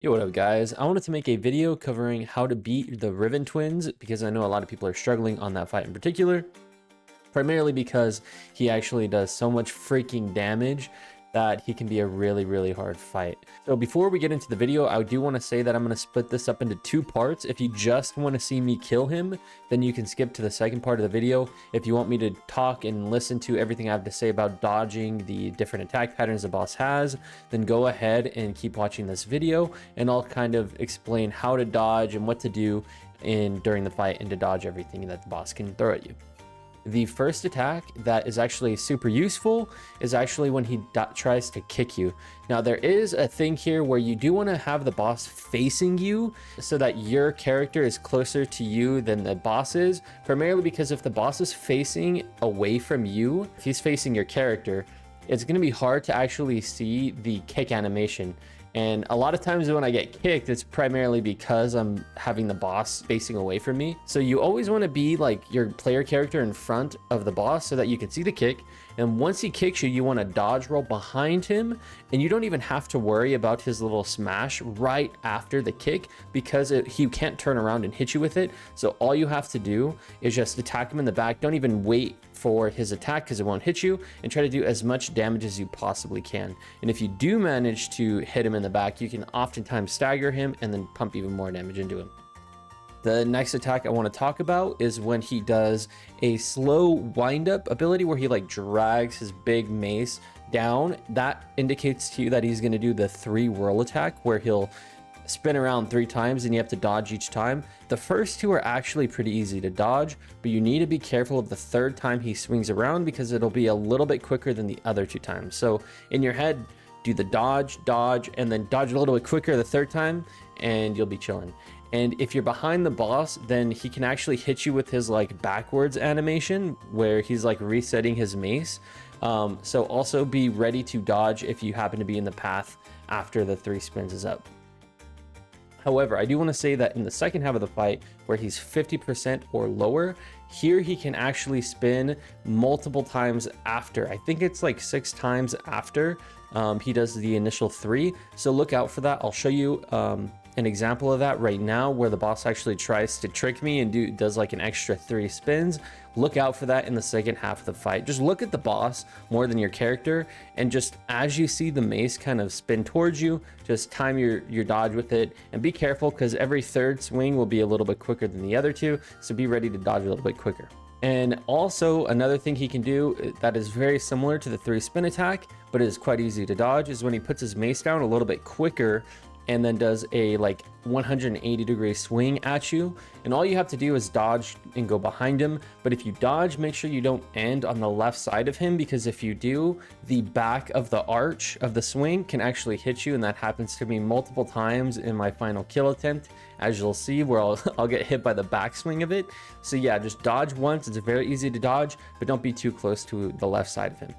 Yo, what up guys? I wanted to make a video covering how to beat the Riven twins because I know a lot of people are struggling on that fight in particular, primarily because he actually does so much freaking damage that he can be a really hard fight. So before we get into the video, I do want to say that I'm going to split this up into two parts. If you just want to see me kill him, then you can skip to the second part of the video. If you want me to talk and listen to everything I have to say about dodging the different attack patterns the boss has, then go ahead and keep watching this video, and I'll kind of explain how to dodge and what to do during the fight and to dodge everything that the boss can throw at you. The first attack that is actually super useful is actually when he tries to kick you. Now there is a thing here where you do want to have the boss facing you so that your character is closer to you than the boss is, primarily because if the boss is facing away from you, if he's facing your character, it's going to be hard to actually see the kick animation. And a lot of times when I get kicked, it's primarily because I'm having the boss facing away from me. So you always want to be like your player character in front of the boss so that you can see the kick. And once he kicks you, you want to dodge roll behind him. And you don't even have to worry about his little smash right after the kick because he can't turn around and hit you with it. So all you have to do is just attack him in the back. Don't even wait for his attack because it won't hit you, and try to do as much damage as you possibly can. And if you do manage to hit him in the back, you can oftentimes stagger him and then pump even more damage into him. The next attack I want to talk about is when he does a slow wind-up ability where he like drags his big mace down. That indicates to you that he's going to do the 3 whirl attack where he'll spin around 3 times and you have to dodge each time. The first 2 are actually pretty easy to dodge, but you need to be careful of the 3rd time he swings around because it'll be a little bit quicker than the other 2 times. So in your head, do the dodge, and then dodge a little bit quicker the 3rd time, and you'll be chilling. And if you're behind the boss, then he can actually hit you with his like backwards animation where he's like resetting his mace. So also be ready to dodge if you happen to be in the path after the 3 spins is up. However, I do want to say that in the second half of the fight, where he's 50% or lower, here he can actually spin multiple times after. I think it's like 6 times after he does the initial 3. So look out for that. I'll show you an example of that right now where the boss actually tries to trick me and does like an extra 3 spins. Look out for that in the second half of the fight. Just look at the boss more than your character, and just as you see the mace kind of spin towards you, just time your dodge with it, and be careful because every 3rd swing will be a little bit quicker than the other 2, so be ready to dodge a little bit quicker. And also another thing he can do that is very similar to the 3 spin attack but is quite easy to dodge is when he puts his mace down a little bit quicker and then does a like 180-degree swing at you, and all you have to do is dodge and go behind him. But if you dodge, make sure you don't end on the left side of him, because if you do, the back of the arch of the swing can actually hit you, and that happens to me multiple times in my final kill attempt, as you'll see, where I'll get hit by the backswing of it. So yeah, just dodge once. It's very easy to dodge, but don't be too close to the left side of him.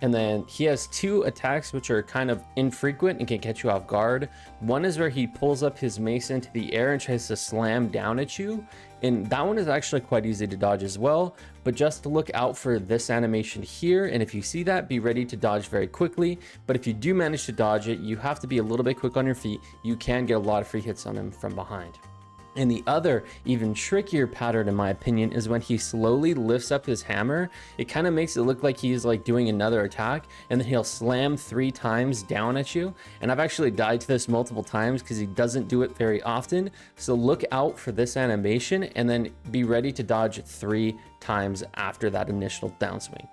And then he has 2 attacks which are kind of infrequent and can catch you off guard. One is where he pulls up his mace into the air and tries to slam down at you, and that one is actually quite easy to dodge as well. But just to look out for this animation here, and if you see that, be ready to dodge very quickly. But if you do manage to dodge it, you have to be a little bit quick on your feet. You can get a lot of free hits on him from behind. And the other, even trickier pattern, in my opinion, is when he slowly lifts up his hammer. It kind of makes it look like he's like doing another attack, and then he'll slam 3 times down at you. And I've actually died to this multiple times because he doesn't do it very often. So look out for this animation and then be ready to dodge 3 times after that initial downswing.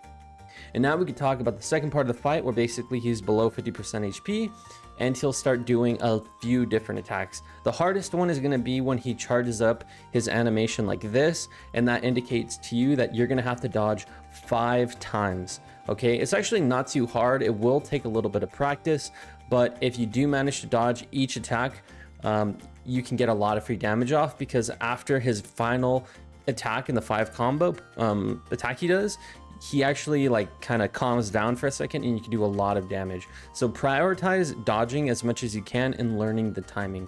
And now we can talk about the second part of the fight, where basically he's below 50% HP and he'll start doing a few different attacks. The hardest one is going to be when he charges up his animation like this, and that indicates to you that you're going to have to dodge 5 times. Okay, it's actually not too hard. It will take a little bit of practice, but if you do manage to dodge each attack, you can get a lot of free damage off, because after his final attack in the 5 combo attack he does, he actually like kind of calms down for a second and you can do a lot of damage. So prioritize dodging as much as you can and learning the timing.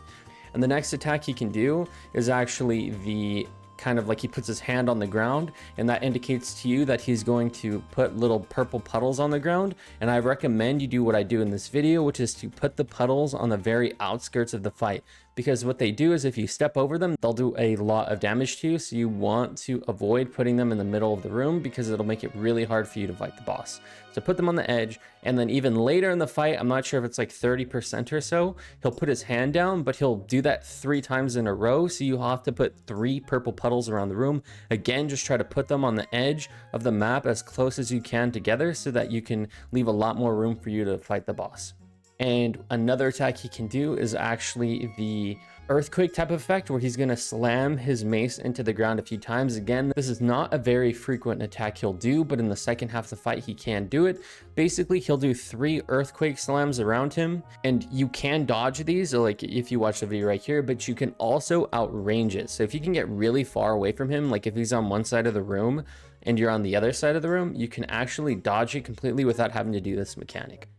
And the next attack he can do is actually the kind of like he puts his hand on the ground, and that indicates to you that he's going to put little purple puddles on the ground. And I recommend you do what I do in this video, which is to put the puddles on the very outskirts of the fight, because what they do is if you step over them, they'll do a lot of damage to you. So you want to avoid putting them in the middle of the room, because it'll make it really hard for you to fight the boss. So put them on the edge, and then even later in the fight, I'm not sure if it's like 30% or so, he'll put his hand down, but he'll do that 3 times in a row. So you have to put 3 purple puddles around the room. Again, just try to put them on the edge of the map as close as you can together, so that you can leave a lot more room for you to fight the boss. And another attack he can do is actually the earthquake type of effect, where he's going to slam his mace into the ground a few times. Again, this is not a very frequent attack he'll do, but in the second half of the fight he can do it. Basically, he'll do 3 earthquake slams around him, and you can dodge these, like if you watch the video right here, but you can also outrange it. So if you can get really far away from him, like if he's on one side of the room and you're on the other side of the room, you can actually dodge it completely without having to do this mechanic.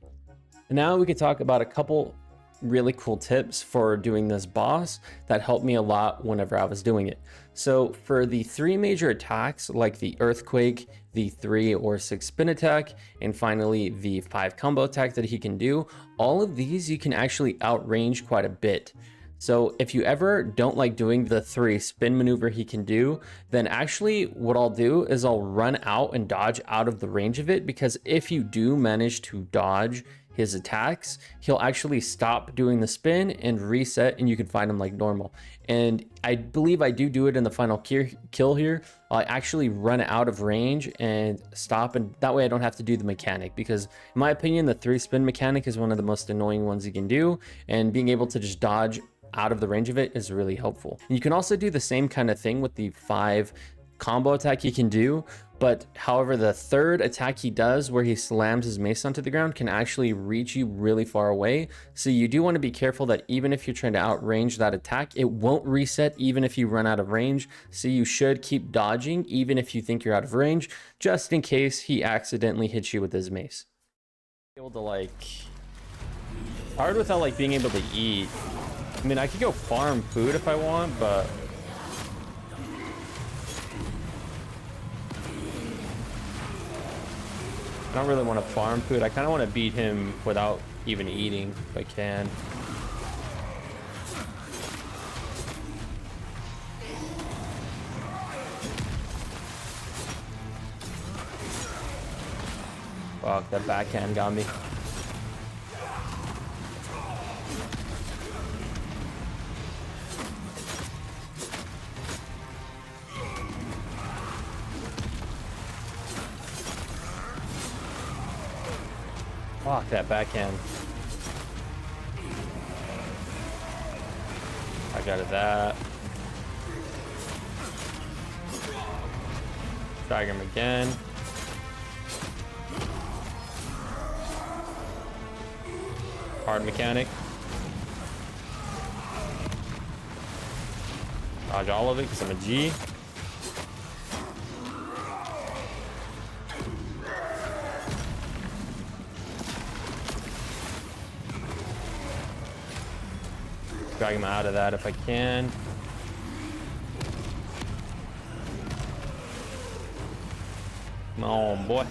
And now we can talk about a couple really cool tips for doing this boss that helped me a lot whenever I was doing it. So for the 3 major attacks, like the earthquake, the 3 or 6 spin attack, and finally the 5 combo attack that he can do, all of these you can actually outrange quite a bit. So if you ever don't like doing the 3 spin maneuver he can do, then actually what I'll do is I'll run out and dodge out of the range of it, because if you do manage to dodge his attacks, he'll actually stop doing the spin and reset, and you can find him like normal. And I believe I do it in the final kill here. I actually run out of range and stop, and that way I don't have to do the mechanic, because in my opinion the 3 spin mechanic is one of the most annoying ones you can do, and being able to just dodge out of the range of it is really helpful. And you can also do the same kind of thing with the 5 combo attack he can do, but however the 3rd attack he does, where he slams his mace onto the ground, can actually reach you really far away. So you do want to be careful that even if you're trying to outrange that attack, it won't reset even if you run out of range. So you should keep dodging even if you think you're out of range, just in case he accidentally hits you with his mace. Able to like, hard without like being able to eat. I mean, I could go farm food if I want, but I don't really want to farm food. I kind of want to beat him without even eating if I can. Fuck, that backhand got me. Fuck that backhand. I got it that. Drag him again. Hard mechanic. Dodge all of it because I'm a G. Drag him out of that if I can. Come on, boy.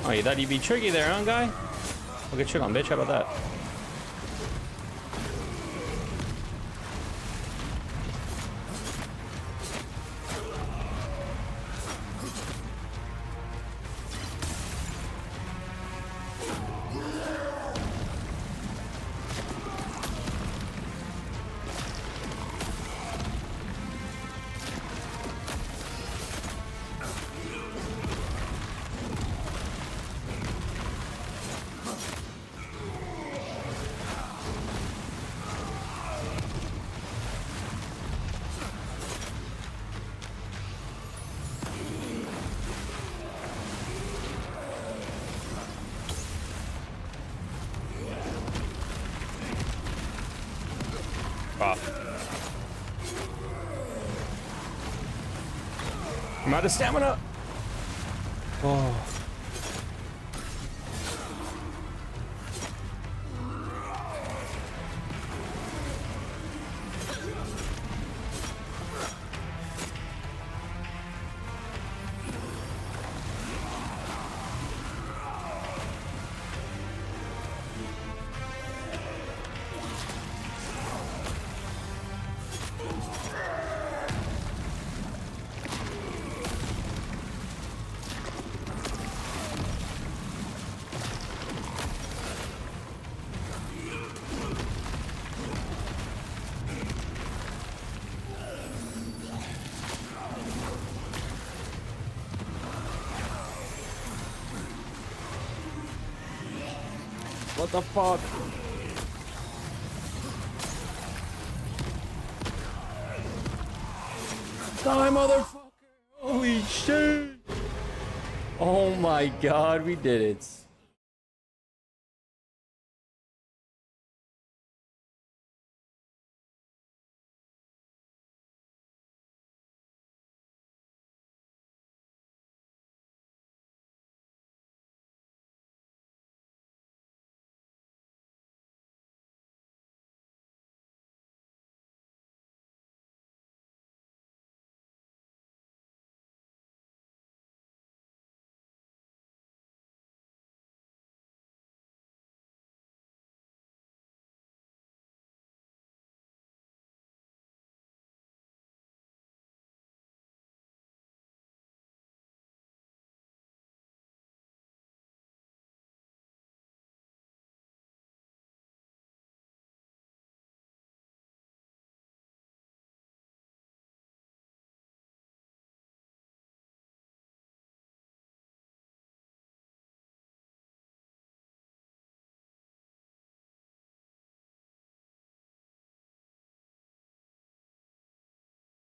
Oh, you thought you'd be tricky there, huh, guy? We'll get shit on, bitch. How about that? off. I'm out of stamina. Oh. What the fuck? Die, motherfucker! Holy shit! Oh my god, we did it.